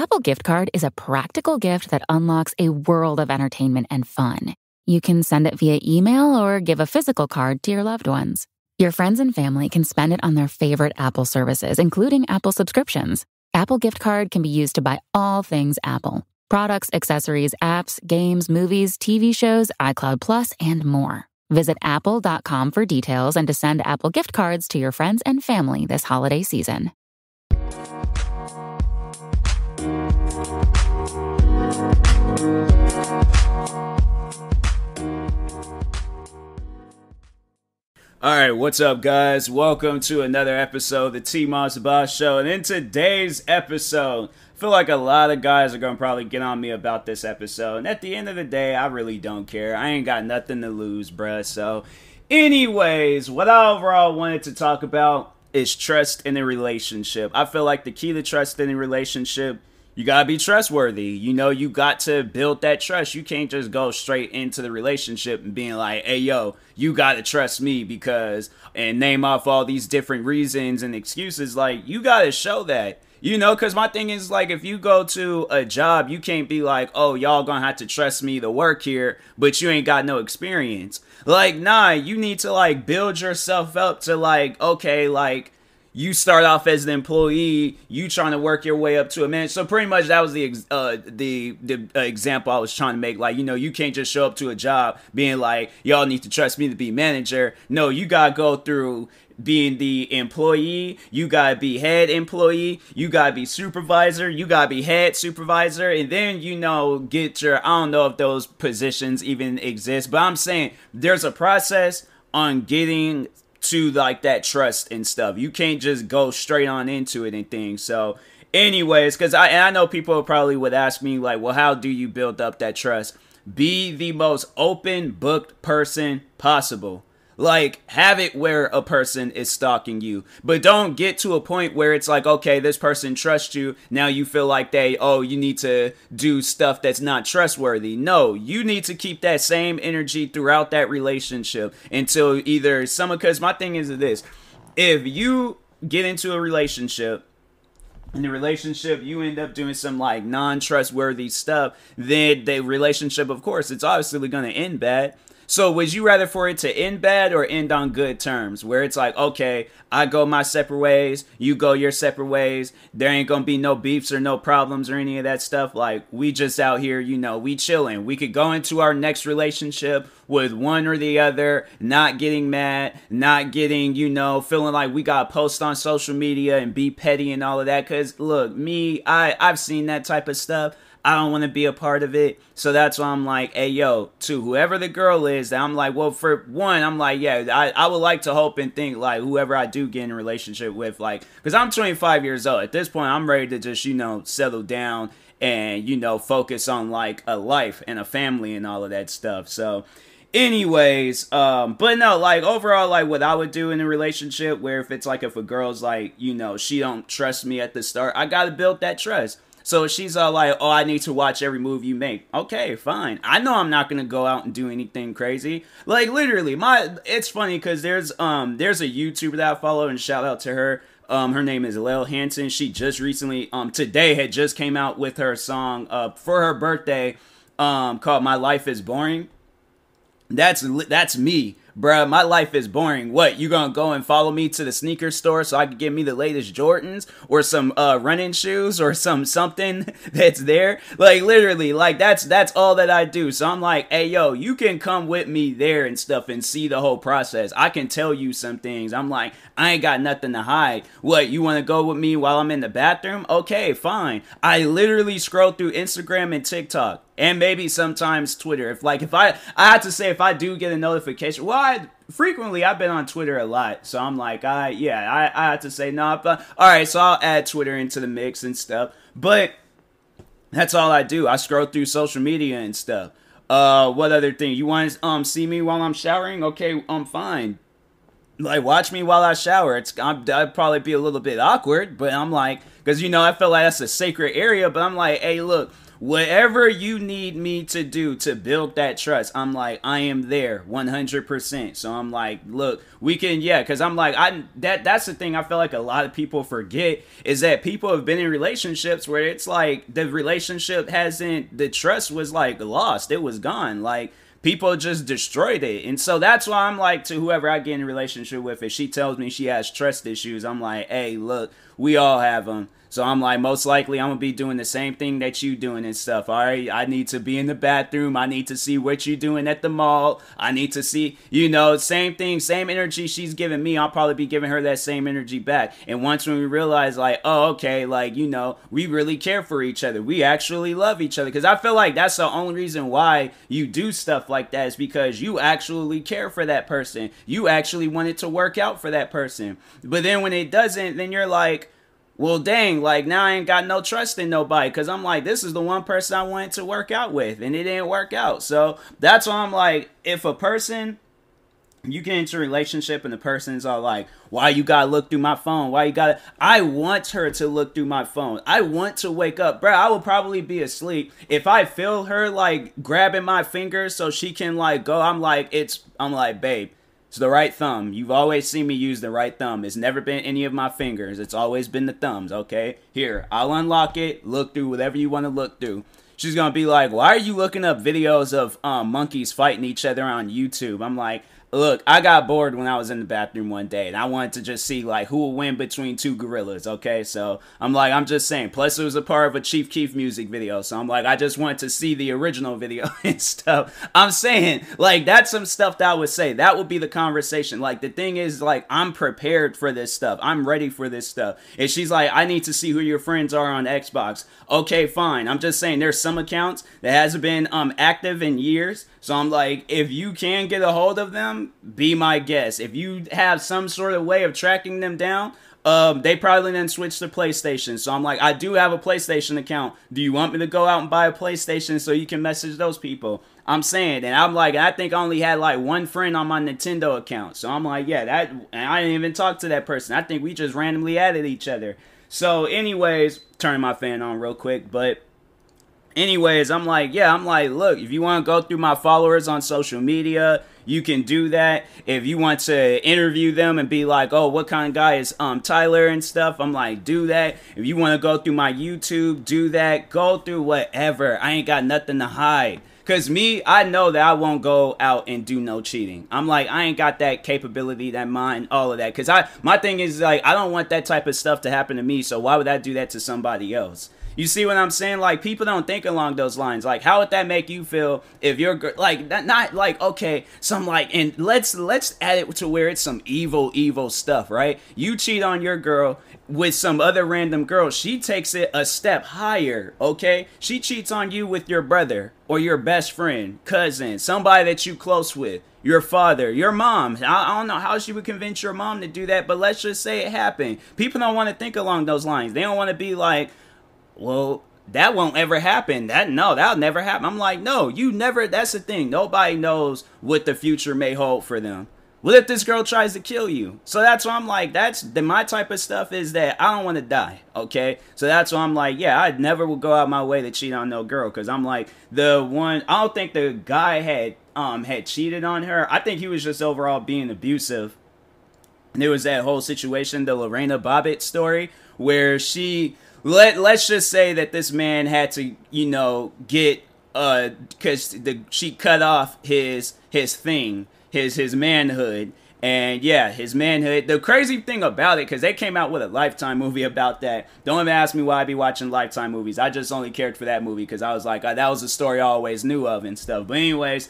Apple Gift Card is a practical gift that unlocks a world of entertainment and fun. You can send it via email or give a physical card to your loved ones. Your friends and family can spend it on their favorite Apple services, including Apple subscriptions. Apple Gift Card can be used to buy all things Apple. Products, accessories, apps, games, movies, TV shows, iCloud Plus, and more. Visit apple.com for details and to send Apple Gift Cards to your friends and family this holiday season. Alright, what's up guys? Welcome to another episode of the TMossBoss Show. And in today's episode, I feel like a lot of guys are going to probably get on me about this episode. And at the end of the day, I really don't care. I ain't got nothing to lose, bruh. So, anyways, what I overall wanted to talk about is trust in a relationship. I feel like the key to trust in a relationship, you gotta be trustworthy. You know, you got to build that trust. You can't just go straight into the relationship and being like, hey, yo, you gotta trust me because, and name off all these different reasons and excuses. Like, you gotta show that. You know, because my thing is, like, if you go to a job, you can't be like, oh, y'all gonna have to trust me to work here, but you ain't got no experience. Like, nah, you need to, like, build yourself up to, like, okay, like, you start off as an employee, you trying to work your way up to a manager. So pretty much that was the example I was trying to make. Like, you know, you can't just show up to a job being like, y'all need to trust me to be manager. No, you gotta go through being the employee, you gotta be head employee, you gotta be supervisor, you gotta be head supervisor, and then, you know, get your, I don't know if those positions even exist, but I'm saying there's a process on getting to like that trust and stuff. You can't just go straight on into it and things. So anyways, because I know people probably would ask me like, well, how do you build up that trust? Be the most open booked person possible. Like, have it where a person is stalking you, but don't get to a point where it's like, okay, this person trusts you. Now you feel like you need to do stuff that's not trustworthy. No, you need to keep that same energy throughout that relationship until either someone, because my thing is this, if you get into a relationship, in the relationship, you end up doing some like non-trustworthy stuff, then the relationship, of course, it's obviously going to end bad. So would you rather for it to end bad or end on good terms? Where it's like, okay, I go my separate ways, you go your separate ways. There ain't gonna be no beefs or no problems or any of that stuff. Like, we just out here, you know, we chilling. We could go into our next relationship with one or the other, not getting mad, not getting, you know, feeling like we gotta post on social media and be petty and all of that. Cause look, I've seen that type of stuff. I don't want to be a part of it. So that's why I'm like, hey, yo, to whoever the girl is, I'm like, well, for one, I'm like, yeah, I would like to hope and think like whoever I do get in a relationship with, like, because I'm 25 years old. At this point, I'm ready to just, you know, settle down and, you know, focus on like a life and a family and all of that stuff. So anyways, but no, like overall, like what I would do in a relationship where if a girl's like, you know, she don't trust me at the start, I got to build that trust. So she's all like, oh, I need to watch every move you make. Okay, fine. I know I'm not going to go out and do anything crazy. Like, literally, it's funny because there's a YouTuber that I follow, and shout out to her. Her name is Lil Hansen. She just recently, today had just came out with her song, for her birthday, called My Life is Boring. That's me. Bruh, my life is boring. What, you gonna go and follow me to the sneaker store so I can get me the latest Jordans or some running shoes or something that's there? Like, literally, like that's all that I do. So I'm like, hey, yo, you can come with me there and stuff and see the whole process. I can tell you some things. I'm like, I ain't got nothing to hide. What, you want to go with me while I'm in the bathroom? Okay, fine. I literally scroll through Instagram and TikTok. And maybe sometimes Twitter. If I have to say, if I do get a notification, frequently I've been on Twitter a lot. So I'm like, I have to say no. But all right, so I'll add Twitter into the mix and stuff. But that's all I do. I scroll through social media and stuff. What other thing? You want to see me while I'm showering? Okay, I'm fine. Like, watch me while I shower. I'd probably be a little bit awkward, but I'm like, because, you know, I feel like that's a sacred area, but I'm like, hey, look, whatever you need me to do to build that trust, I'm like, I am there 100%. So I'm like, look, we can, yeah, because I'm like, that's the thing I feel like a lot of people forget, is that people have been in relationships where it's like the relationship hasn't, the trust was like lost, it was gone, like people just destroyed it. And so that's why I'm like, to whoever I get in a relationship with, if she tells me she has trust issues, I'm like, hey, look, we all have them. So I'm like, most likely I'm going to be doing the same thing that you doing and stuff. All right, I need to be in the bathroom. I need to see what you doing at the mall. I need to see, you know, same thing, same energy she's giving me. I'll probably be giving her that same energy back. And once when we realize like, oh, okay, like, you know, we really care for each other. We actually love each other. Because I feel like that's the only reason why you do stuff like that, is because you actually care for that person. You actually want it to work out for that person. But then when it doesn't, then you're like, well, dang, like, now I ain't got no trust in nobody, because I'm like, this is the one person I wanted to work out with, and it didn't work out. So that's why I'm like, if a person, you get into a relationship and the person's all like, why you gotta look through my phone? Why you gotta, I want her to look through my phone. I want to wake up. Bro, I will probably be asleep. If I feel her like grabbing my fingers so she can like go, I'm like, babe, it's the right thumb. You've always seen me use the right thumb. It's never been any of my fingers. It's always been the thumbs, okay? Here, I'll unlock it. Look through whatever you want to look through. She's going to be like, why are you looking up videos of monkeys fighting each other on YouTube? I'm like, look, I got bored when I was in the bathroom one day, and I wanted to just see, like, who will win between two gorillas, okay? So, I'm like, I'm just saying. Plus, it was a part of a Chief Keef music video, so I'm like, I just wanted to see the original video and stuff. I'm saying, like, that's some stuff that I would say. That would be the conversation. Like, the thing is, like, I'm prepared for this stuff. I'm ready for this stuff. And she's like, I need to see who your friends are on Xbox. Okay, fine. I'm just saying, there's some accounts that hasn't been active in years. So I'm like, if you can get a hold of them, be my guest. If you have some sort of way of tracking them down, they probably then switch to PlayStation. So I'm like, I do have a PlayStation account. Do you want me to go out and buy a PlayStation so you can message those people? I'm saying, and I'm like, I think I only had like one friend on my Nintendo account. So I'm like, yeah, that, and I didn't even talk to that person. I think we just randomly added each other. So anyways, turning my fan on real quick, but anyways, I'm like, look, if you want to go through my followers on social media, you can do that. If you want to interview them and be like, oh, what kind of guy is Tyler and stuff, I'm like, do that. If you want to go through my YouTube, do that. Go through whatever. I ain't got nothing to hide. Because me, I know that I won't go out and do no cheating. I'm like, I ain't got that capability, that mind, all of that. Because my thing is, like, I don't want that type of stuff to happen to me, so why would I do that to somebody else? You see what I'm saying? Like, people don't think along those lines. Like, how would that make you feel if you're, like, not like, okay, some, like, and let's add it to where it's some evil stuff, right? You cheat on your girl with some other random girl. She takes it a step higher, okay? She cheats on you with your brother or your best friend, cousin, somebody that you close with, your father, your mom. I don't know how she would convince your mom to do that, but let's just say it happened. People don't want to think along those lines. They don't want to be like, well, that won't ever happen. That'll never happen. I'm like, no, you never. That's the thing. Nobody knows what the future may hold for them. What if this girl tries to kill you? So that's why I'm like, my type of stuff is that I don't want to die, okay? So that's why I'm like, yeah, I never would go out my way to cheat on no girl, because I'm like, I don't think the guy had cheated on her. I think he was just overall being abusive. And there was that whole situation, the Lorena Bobbitt story, where let's just say that this man had to, you know, get, because she cut off his thing, his manhood. And yeah, his manhood. The crazy thing about it, because they came out with a Lifetime movie about that. Don't even ask me why I be watching Lifetime movies. I just only cared for that movie because I was like, that was a story I always knew of and stuff. But anyways,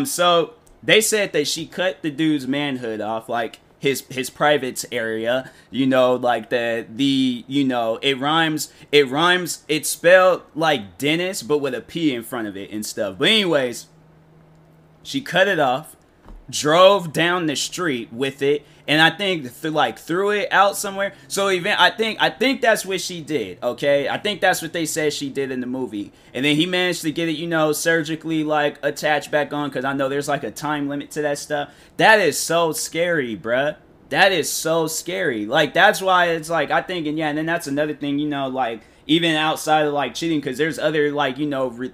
so they said that she cut the dude's manhood off, like his private area, you know, like you know, it rhymes, it's spelled like Dennis, but with a P in front of it and stuff. But anyways, she cut it off, drove down the street with it, and I think threw it out somewhere. So I think that's what she did, okay? I think that's what they said she did in the movie. And then he managed to get it, you know, surgically like attached back on, because I know there's like a time limit to that stuff. That is so scary, bruh. That is so scary. Like, that's why it's like, I think, and yeah, and then that's another thing, you know, like, even outside of like cheating, because there's other like,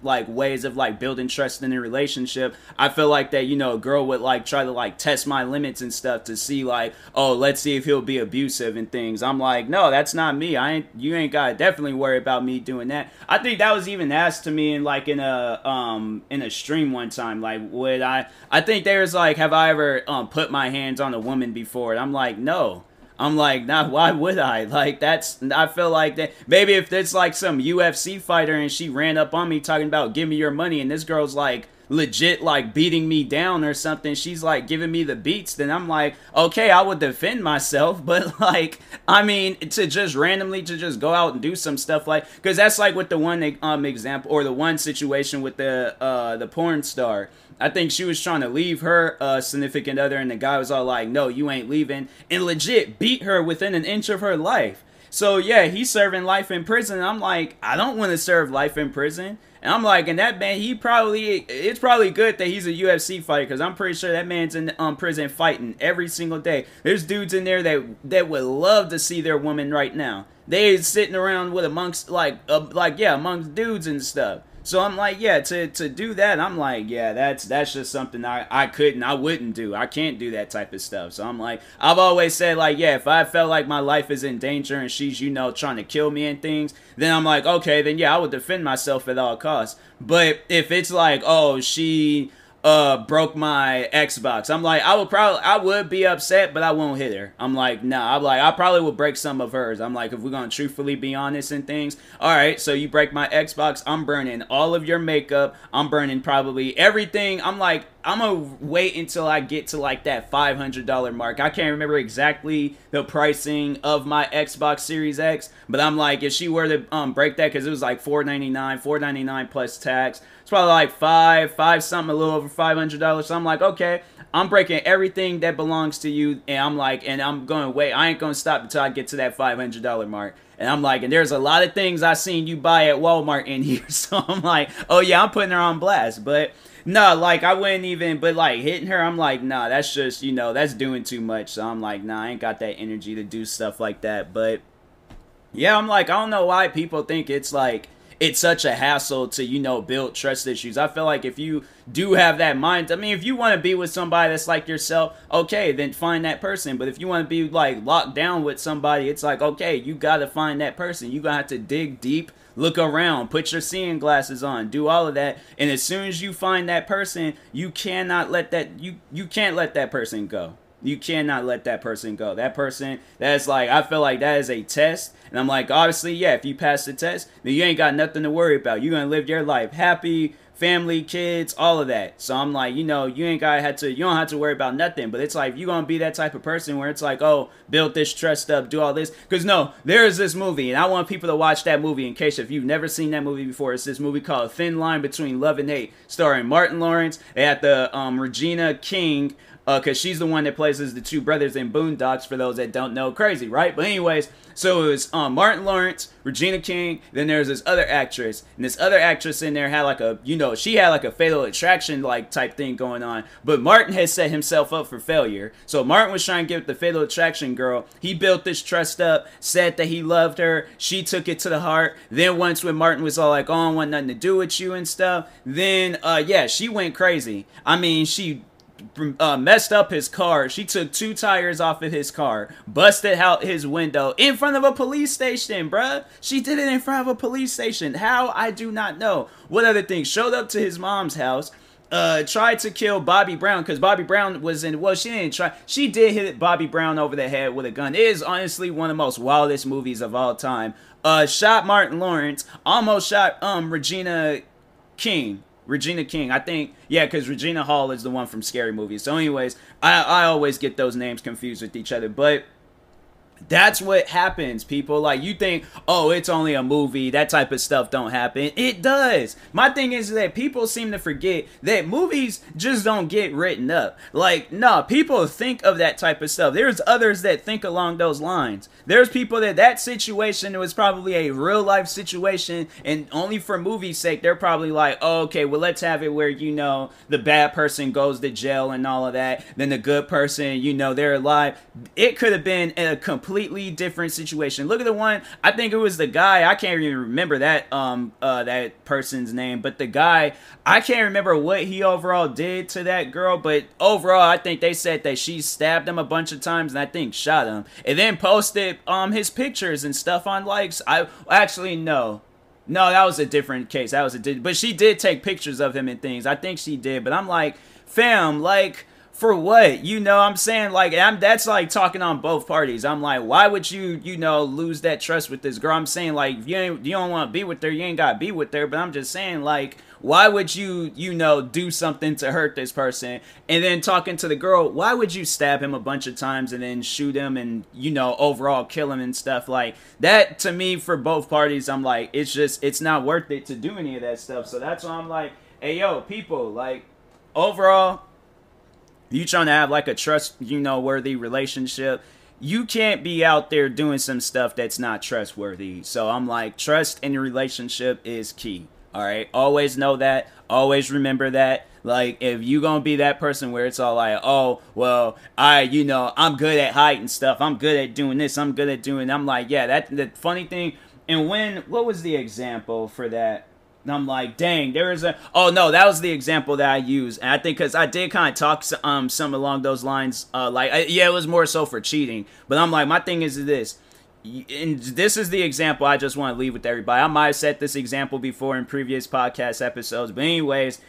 like ways of like building trust in a relationship. I feel like that, a girl would like try to like test my limits and stuff to see like, oh, let's see if he'll be abusive and things. I'm like, no, that's not me. You ain't gotta definitely worry about me doing that. I think that was even asked to me in like in a stream one time. Like, would I think there's like, have I ever put my hands on a woman before? And I'm like, no. I'm like, nah, why would I? Like, I feel like that. Maybe if it's like some UFC fighter and she ran up on me talking about give me your money, and this girl's like legit like beating me down or something, she's like giving me the beats, then I'm like, okay, I would defend myself. But like, I mean, to just randomly to just go out and do some stuff like, because that's like with the one example, or the one situation with the porn star. I think she was trying to leave her significant other, and the guy was all like, no, you ain't leaving, and legit beat her within an inch of her life. So yeah, he's serving life in prison. I'm like, I don't want to serve life in prison. And I'm like, and that man, it's probably good that he's a UFC fighter, because I'm pretty sure that man's in prison fighting every single day. There's dudes in there that would love to see their woman right now. They sitting around with amongst amongst dudes and stuff. So I'm like, yeah, to do that, I'm like, yeah, that's just something I wouldn't do. I can't do that type of stuff. So I'm like, I've always said, like, yeah, if I felt like my life is in danger and she's, trying to kill me and things, then I'm like, okay, then yeah, I would defend myself at all costs. But if it's like, oh, she broke my Xbox, I'm like, I would be upset, but I won't hit her. I'm like, nah, I probably would break some of hers. I'm like, if we're gonna truthfully be honest and things, alright, so you break my Xbox, I'm burning all of your makeup, I'm burning probably everything. I'm like, I'm gonna wait until I get to like that $500 mark. I can't remember exactly the pricing of my Xbox Series X, but I'm like, if she were to break that, because it was like $499 plus tax, it's probably like five something, a little over $500. So I'm like, okay, I'm breaking everything that belongs to you, and I'm like, and I'm going to wait. I ain't going to stop until I get to that $500 mark. And I'm like, and there's a lot of things I seen you buy at Walmart in here. So I'm like, oh yeah, I'm putting her on blast. But no, like, I wouldn't even, but like hitting her, I'm like, nah, that's just, that's doing too much. So I'm like, nah, I ain't got that energy to do stuff like that. But yeah, I'm like, I don't know why people think it's like, it's such a hassle to, build trust issues. I feel like if you do have that mind, I mean, if you want to be with somebody that's like yourself, okay, then find that person. But if you want to be like locked down with somebody, it's like, okay, you got to find that person. You got to have to dig deep, look around, put your seeing glasses on, do all of that. And as soon as you find that person, you cannot let that, you can't let that person go. You cannot let that person go. That person, that's like, I feel like that is a test. And I'm like, obviously, yeah, if you pass the test, then you ain't got nothing to worry about. You're going to live your life happy, family, kids, all of that. So I'm like, you don't have to worry about nothing. But it's like, you're going to be that type of person where it's like, oh, build this trust up, do all this. Because no, there is this movie, and I want people to watch that movie in case if you've never seen that movie before. It's this movie called Thin Line Between Love and Hate, starring Martin Lawrence. They had the Regina King, because she's the one that plays as the two brothers in Boondocks, for those that don't know. Crazy, right? But anyways, so it was Martin Lawrence, Regina King, then there's this other actress, and this other actress in there had like a, she had like a Fatal Attraction like type thing going on, but Martin had set himself up for failure. So Martin was trying to get the Fatal Attraction girl. He built this trust up, said that he loved her, she took it to the heart. Then once when Martin was all like, oh, I don't want nothing to do with you and stuff, then yeah, she went crazy. I mean, she messed up his car. She took 2 tires off of his car, busted out his window in front of a police station, bruh. She did it in front of a police station. How? I do not know. What other thing? Showed up to his mom's house, tried to kill Bobby Brown, because Bobby Brown was in, well, she didn't try, she did hit Bobby Brown over the head with a gun. It is honestly one of the most wildest movies of all time. Shot Martin Lawrence, almost shot Regina King, I think, yeah, because Regina Hall is the one from Scary Movie. So anyways, I always get those names confused with each other, but that's what happens, people. Like, you think, oh, it's only a movie, that type of stuff don't happen. It does. My thing is that people seem to forget that movies just don't get written up. Like, no, people think of that type of stuff. There's others that think along those lines. There's people that situation was probably a real life situation, and only for movie's sake, they're probably like, oh, okay, well, let's have it where, the bad person goes to jail and all of that, then the good person, they're alive. It could have been a complete completely different situation. Look at the one, I think it was the guy, I can't even remember that person's name, but the guy, I can't remember what he overall did to that girl, but overall I think they said that she stabbed him a bunch of times and I think shot him, and then posted his pictures and stuff on likes. I actually no, that was a different case. But she did take pictures of him and things. I think she did, but I'm like, fam, like, for what? You know what I'm saying? Like, that's like talking on both parties. I'm like, why would you lose that trust with this girl? I'm saying, like, if you don't want to be with her, you ain't got to be with her. But I'm just saying, like, why would you do something to hurt this person? And then talking to the girl, why would you stab him a bunch of times and then shoot him and, overall kill him and stuff? Like, that, to me, for both parties, I'm like, it's not worth it to do any of that stuff. So that's why I'm like, hey, yo, people, like, overall, you trying to have like a worthy relationship, you can't be out there doing some stuff that's not trustworthy. So I'm like, trust in your relationship is key. All right, always know that, always remember that. Like, if you gonna be that person where it's all like, oh, well, I'm good at height and stuff, I'm good at doing this, I'm good at doing, I'm like, yeah, that's the funny thing. And what was the example for that? And I'm like, dang, that was the example that I used. And I think because I did kind of talk some along those lines. It was more so for cheating. But I'm like, my thing is this. And this is the example I just want to leave with everybody. I might have set this example before in previous podcast episodes. But anyways,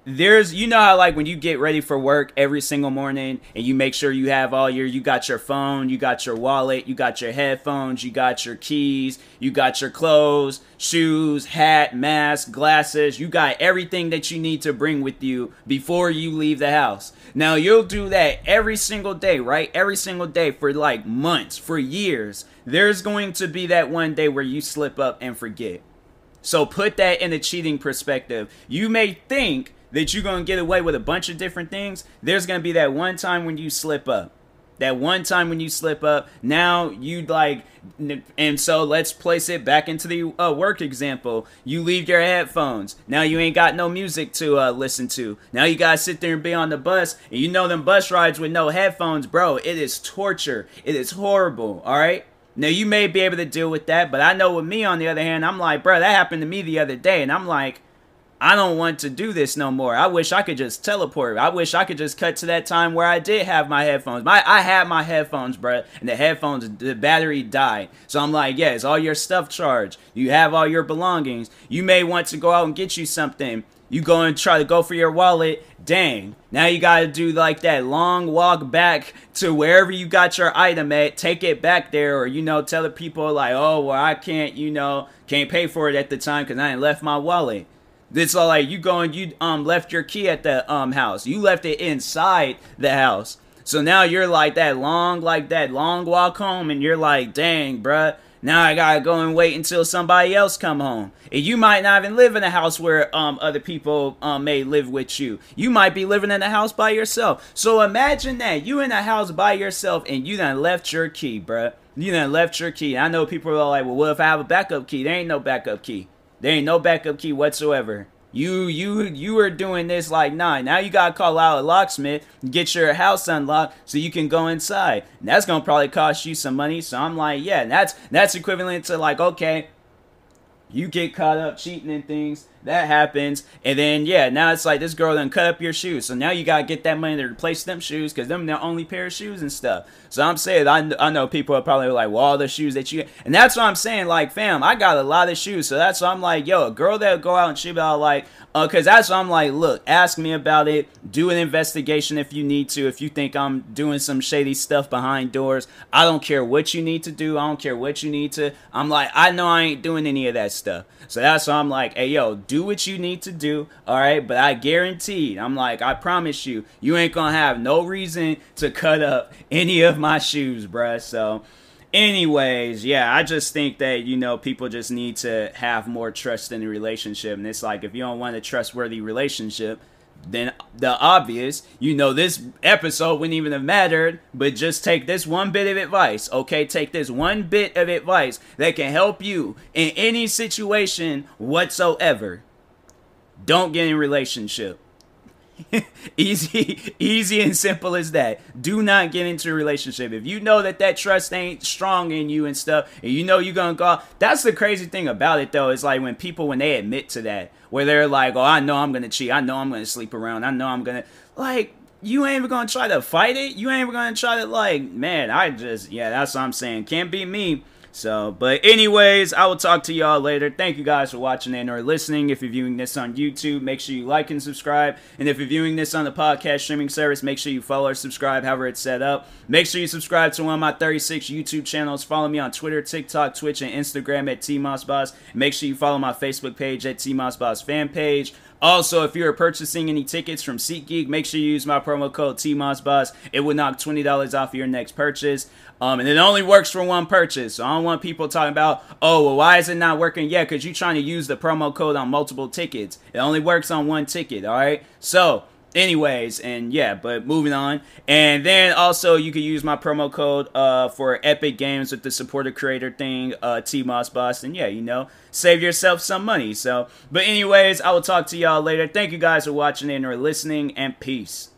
you know how like when you get ready for work every single morning and you make sure you have you got your phone, you got your wallet, you got your headphones, you got your keys, you got your clothes, shoes, hat, mask, glasses, you got everything that you need to bring with you before you leave the house. Now you'll do that every single day, right? Every single day for like months, for years. There's going to be that one day where you slip up and forget. So put that in a cheating perspective. You may think that you're going to get away with a bunch of different things. There's going to be that one time when you slip up. That one time when you slip up. Now you and so let's place it back into the work example. You leave your headphones. Now you ain't got no music to listen to. Now you got to sit there and be on the bus. And them bus rides with no headphones, bro, it is torture. It is horrible, all right? Now, you may be able to deal with that, but I know with me, on the other hand, I'm like, bro, that happened to me the other day, and I'm like, I don't want to do this no more. I wish I could just teleport. I wish I could just cut to that time where I did have my headphones. I had my headphones, bro, and the battery died. So I'm like, yeah, it's all your stuff charged. You have all your belongings. You may want to go out and get you something. You go and try to go for your wallet. Dang. Now you got to do like that long walk back to wherever you got your item at. Take it back there, or, tell the people like, oh, well, I can't, can't pay for it at the time because I ain't left my wallet. It's all like you left your key at the house. You left it inside the house. So now you're like that long walk home, and you're like, dang, bruh. Now I gotta go and wait until somebody else come home. And you might not even live in a house where other people may live with you. You might be living in a house by yourself. So imagine that. You in a house by yourself and you done left your key, bruh. You done left your key. I know people are like, well, what if I have a backup key? There ain't no backup key. There ain't no backup key whatsoever. You are doing this like, nah. Now you gotta call out a locksmith, get your house unlocked so you can go inside. And that's gonna probably cost you some money. So I'm like, yeah, that's equivalent to like, okay, you get caught up cheating and things. That happens. And then, yeah, now it's like this girl done cut up your shoes. So now you got to get that money to replace them shoes because them the only pair of shoes and stuff. So I'm saying, I know people are probably like, well, all the shoes that you get. And that's what I'm saying. Like, fam, I got a lot of shoes. So that's why I'm like, yo, a girl that'll go out and she about like, because that's why I'm like, look, ask me about it. Do an investigation if you need to. If you think I'm doing some shady stuff behind doors, I don't care what you need to do. I don't care what you need to. I'm like, I know I ain't doing any of that stuff. So that's why I'm like, hey, yo, do what you need to do, all right? But I guarantee, I'm like, I promise you, you ain't gonna have no reason to cut up any of my shoes, bruh. So anyways, yeah, I just think that, people just need to have more trust in a relationship. And it's like, if you don't want a trustworthy relationship, then the obvious, this episode wouldn't even have mattered, but just take this one bit of advice, okay? Take this one bit of advice that can help you in any situation whatsoever. Don't get in a relationship. Easy and simple as that. Do not get into a relationship if you know that trust ain't strong in you and stuff, and you know you're gonna go. That's the crazy thing about it, though. Is like when they admit to that, where they're like, "Oh, I know I'm gonna cheat. I know I'm gonna sleep around. I know I'm gonna like." You ain't even gonna try to fight it. You ain't even gonna try to man. That's what I'm saying. Can't be me. So, but anyways, I will talk to y'all later. Thank you guys for watching and or listening. If you're viewing this on YouTube, make sure you like and subscribe. And if you're viewing this on the podcast streaming service, make sure you follow or subscribe, however it's set up. Make sure you subscribe to one of my 36 YouTube channels. Follow me on Twitter, TikTok, Twitch, and Instagram at TMossBoss. Make sure you follow my Facebook page at TMossBoss fan page. Also, if you are purchasing any tickets from SeatGeek, make sure you use my promo code TMossBoss. It will knock $20 off your next purchase. And it only works for one purchase. So I don't want people talking about, oh, well, why is it not working? Yeah, because you're trying to use the promo code on multiple tickets. It only works on one ticket, all right? So, anyways, and yeah, but moving on. And then also you can use my promo code for Epic Games with the supporter creator thing, TMossBoss. And yeah, save yourself some money. So, but anyways, I will talk to y'all later. Thank you guys for watching and or listening, and peace.